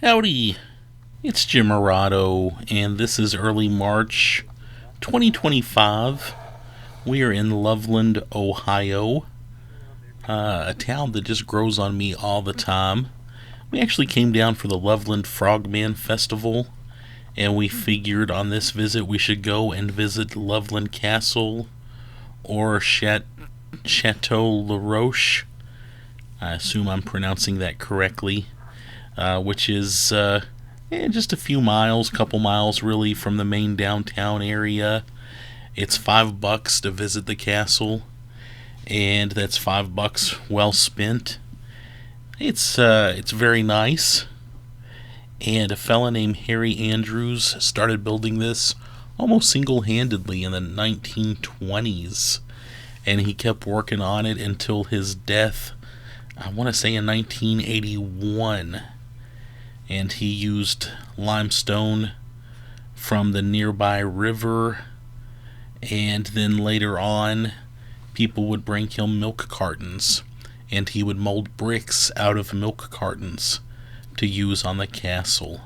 Howdy, it's Jim Morado, and this is early March 2025. We are in Loveland, Ohio, a town that just grows on me all the time. We actually came down for the Loveland Frogman Festival, and we figured on this visit we should go and visit Loveland Castle or Chateau La Roche. I assume I'm pronouncing that correctly, which is just a few miles, couple miles really, from the main downtown area. It's $5 to visit the castle, and that's $5 well spent. It's very nice, and a fella named Harry Andrews started building this almost single-handedly in the 1920s, and he kept working on it until his death, I want to say in 1981. And he used limestone from the nearby river, and then later on people would bring him milk cartons, and he would mold bricks out of milk cartons to use on the castle.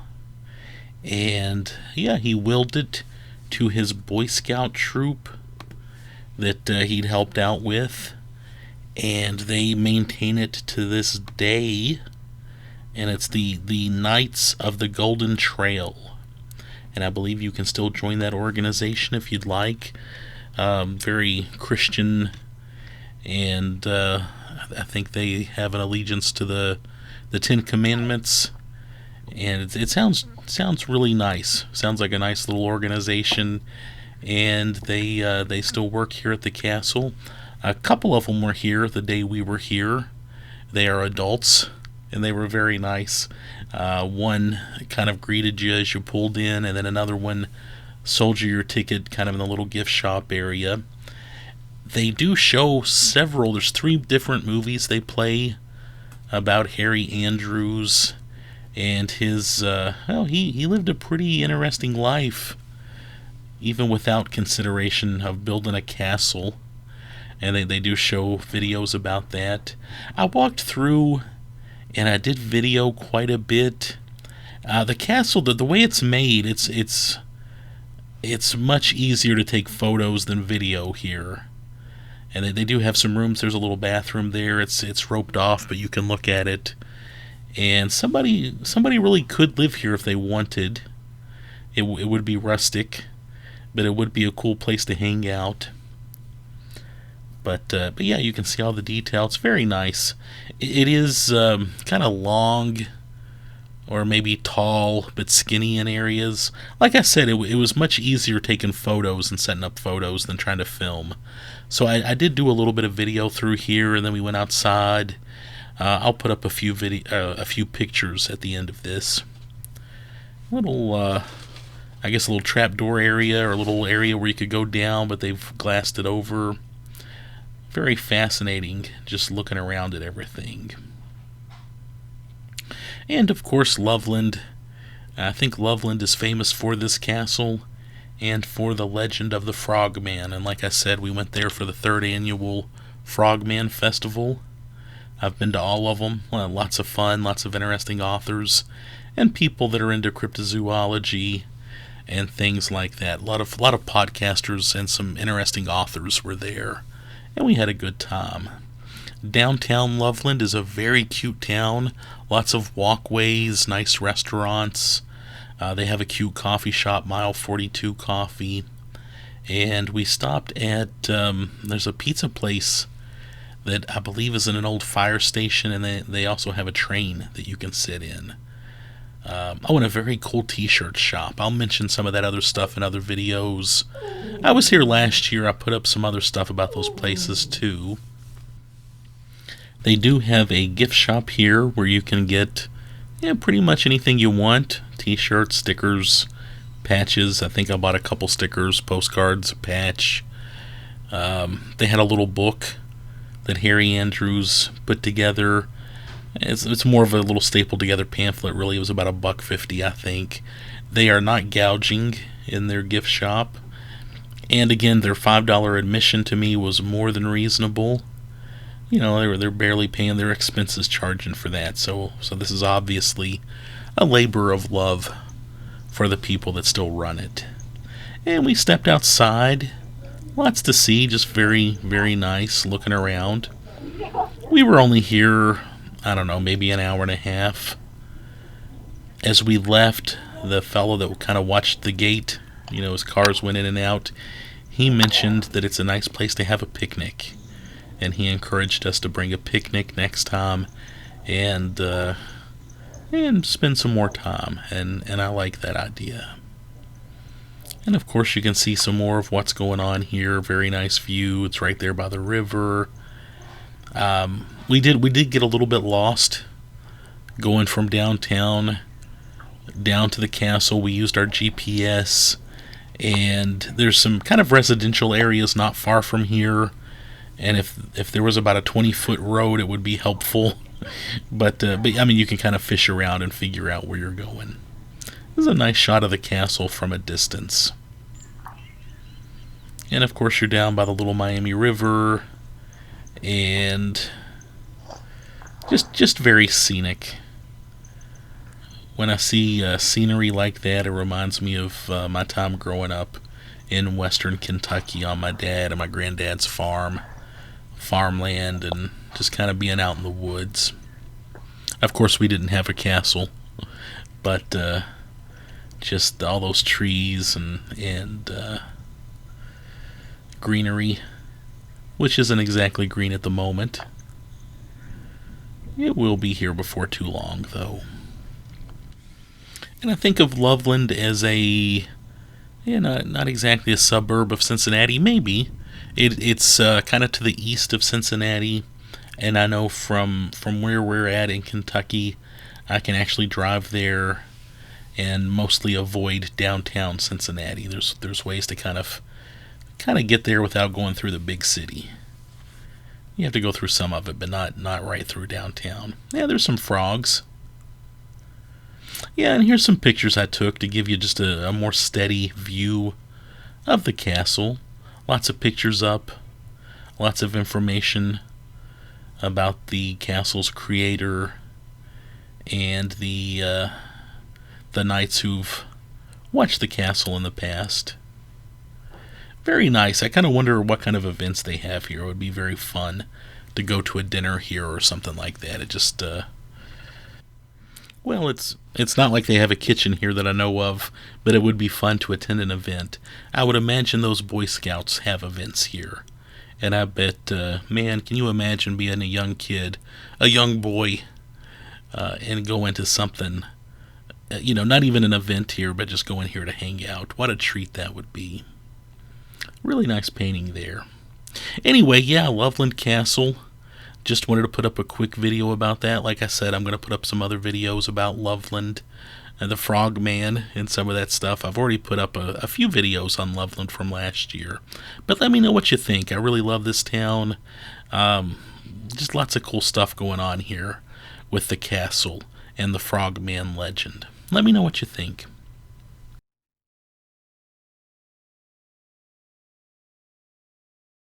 And yeah, he willed it to his Boy Scout troop that he'd helped out with, and they maintain it to this day. And it's the Knights of the Golden Trail, and I believe you can still join that organization if you'd like. Very Christian, and I think they have an allegiance to the Ten Commandments, and it sounds really nice. Sounds like a nice little organization, and they still work here at the castle. A couple of them were here the day we were here. They are adults, and they were very nice. One kind of greeted you as you pulled in, and then another one sold you your ticket kind of in the little gift shop area. They do show several, there's 3 different movies they play about Harry Andrews and his, he lived a pretty interesting life, even without consideration of building a castle. And they do show videos about that. I walked through and I did video quite a bit. The castle, the way it's made, it's much easier to take photos than video here. And they do have some rooms. There's a little bathroom there. It's roped off, but you can look at it. And somebody really could live here if they wanted. It would be rustic, but it would be a cool place to hang out. But yeah, you can see all the detail. It's very nice. It is kind of long, or maybe tall, but skinny in areas. Like I said, it was much easier taking photos and setting up photos than trying to film. So I did do a little bit of video through here, and then we went outside. I'll put up a few pictures at the end of this. I guess a little trapdoor area, or a little area where you could go down, but they've glassed it over. Very fascinating, just looking around at everything. And of course, Loveland. I think Loveland is famous for this castle and for the legend of the Frogman. And like I said, we went there for the 3rd annual Frogman Festival. I've been to all of them. Lots of fun, lots of interesting authors, and people that are into cryptozoology and things like that. A lot of podcasters and some interesting authors were there. And we had a good time. Downtown Loveland is a very cute town. Lots of walkways, nice restaurants. They have a cute coffee shop, Mile 42 Coffee. And we stopped at, there's a pizza place that I believe is in an old fire station, and they also have a train that you can sit in. And a very cool t-shirt shop. I'll mention some of that other stuff in other videos. I was here last year. I put up some other stuff about those places too. They do have a gift shop here where you can get pretty much anything you want. T-shirts, stickers, patches. I think I bought a couple stickers, postcards, a patch. They had a little book that Harry Andrews put together. It's more of a little stapled together pamphlet, really. It was about $1.50, I think. They are not gouging in their gift shop. And again, their $5 admission to me was more than reasonable. You know, they're barely paying their expenses charging for that. So this is obviously a labor of love for the people that still run it. And we stepped outside. Lots to see, just very, very nice looking around. We were only here, I don't know, maybe an hour and a half. As we left, the fellow that kind of watched the gate, as cars went in and out, he mentioned that it's a nice place to have a picnic. And he encouraged us to bring a picnic next time and spend some more time. And I like that idea. And of course you can see some more of what's going on here. Very nice view. It's right there by the river. We did get a little bit lost going from downtown down to the castle. We used our GPS, and there's some kind of residential areas not far from here. And if there was about a 20-foot road, it would be helpful. But I mean, you can kind of fish around and figure out where you're going. This is a nice shot of the castle from a distance. And of course you're down by the Little Miami River, and just very scenic. When I see scenery like that, it reminds me of my time growing up in western Kentucky on my dad and my granddad's farmland, and just kind of being out in the woods. Of course we didn't have a castle, but just all those trees and greenery, which isn't exactly green at the moment. It will be here before too long, though. And I think of Loveland as not exactly a suburb of Cincinnati. Maybe it's kind of to the east of Cincinnati, and I know from where we're at in Kentucky, I can actually drive there and mostly avoid downtown Cincinnati. There's ways to kind of get there without going through the big city. You have to go through some of it, but not right through downtown. Yeah, there's some frogs. Yeah, and here's some pictures I took to give you just a more steady view of the castle. Lots of pictures up, lots of information about the castle's creator and the knights who've watched the castle in the past. Very nice. I kind of wonder what kind of events they have here. It would be very fun to go to a dinner here or something like that. It just, well, it's not like they have a kitchen here that I know of, but it would be fun to attend an event. I would imagine those Boy Scouts have events here. And I bet, man, can you imagine being a young kid, a young boy, and go into something, not even an event here, but just going here to hang out. What a treat that would be. Really nice painting there. Anyway, yeah, Loveland Castle. Just wanted to put up a quick video about that. Like I said, I'm going to put up some other videos about Loveland and the Frogman and some of that stuff. I've already put up a few videos on Loveland from last year. But let me know what you think. I really love this town. Just lots of cool stuff going on here with the castle and the Frogman legend. Let me know what you think.